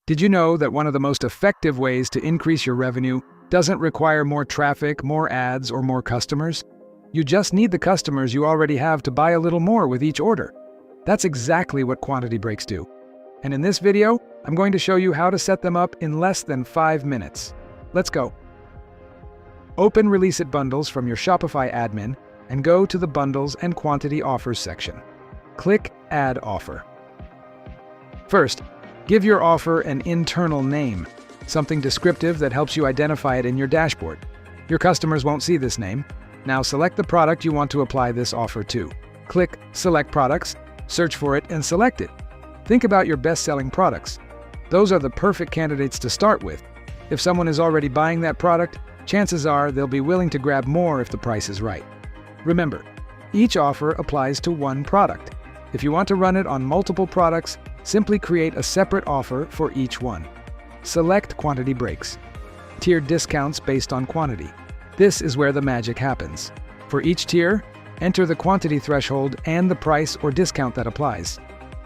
Did you know that one of the most effective ways to increase your revenue doesn't require more traffic, more ads, or more customers? You just need the customers you already have to buy a little more with each order. That's exactly what quantity breaks do. And in this video, I'm going to show you how to set them up in less than 5 minutes. Let's go. Open Releasit Bundles from your Shopify admin and go to the Bundles and Quantity Offers section. Click Add Offer. First, give your offer an internal name, something descriptive that helps you identify it in your dashboard. Your customers won't see this name. Now select the product you want to apply this offer to. Click Select Products, search for it, and select it. Think about your best-selling products. Those are the perfect candidates to start with. If someone is already buying that product, chances are they'll be willing to grab more if the price is right. Remember, each offer applies to one product. If you want to run it on multiple products, simply create a separate offer for each one. Select Quantity Breaks. Tiered discounts based on quantity. This is where the magic happens. For each tier, enter the quantity threshold and the price or discount that applies.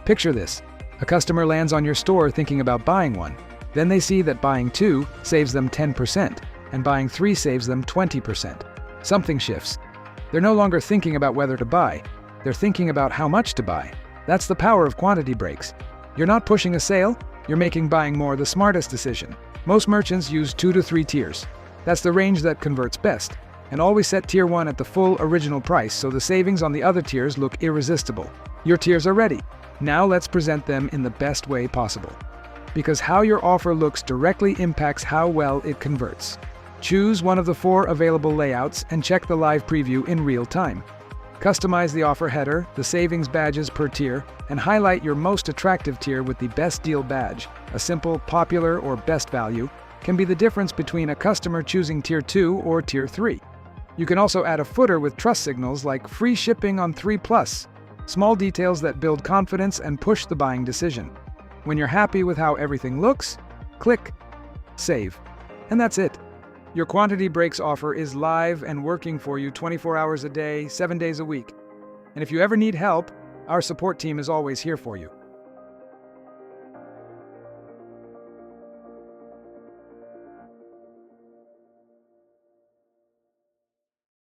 Picture this. A customer lands on your store thinking about buying one. Then they see that buying 2 saves them 10% and buying 3 saves them 20%. Something shifts. They're no longer thinking about whether to buy. They're thinking about how much to buy. That's the power of quantity breaks. You're not pushing a sale, you're making buying more the smartest decision. Most merchants use 2 to 3 tiers. That's the range that converts best. And always set tier 1 at the full original price so the savings on the other tiers look irresistible. Your tiers are ready. Now let's present them in the best way possible. Because how your offer looks directly impacts how well it converts. Choose one of the 4 available layouts and check the live preview in real time. Customize the offer header, the savings badges per tier, and highlight your most attractive tier with the best deal badge. A simple, popular, or best value can be the difference between a customer choosing tier 2 or tier 3. You can also add a footer with trust signals like free shipping on 3+, small details that build confidence and push the buying decision. When you're happy with how everything looks, click Save. And that's it. Your Quantity Breaks offer is live and working for you 24 hours a day, 7 days a week. And if you ever need help, our support team is always here for you.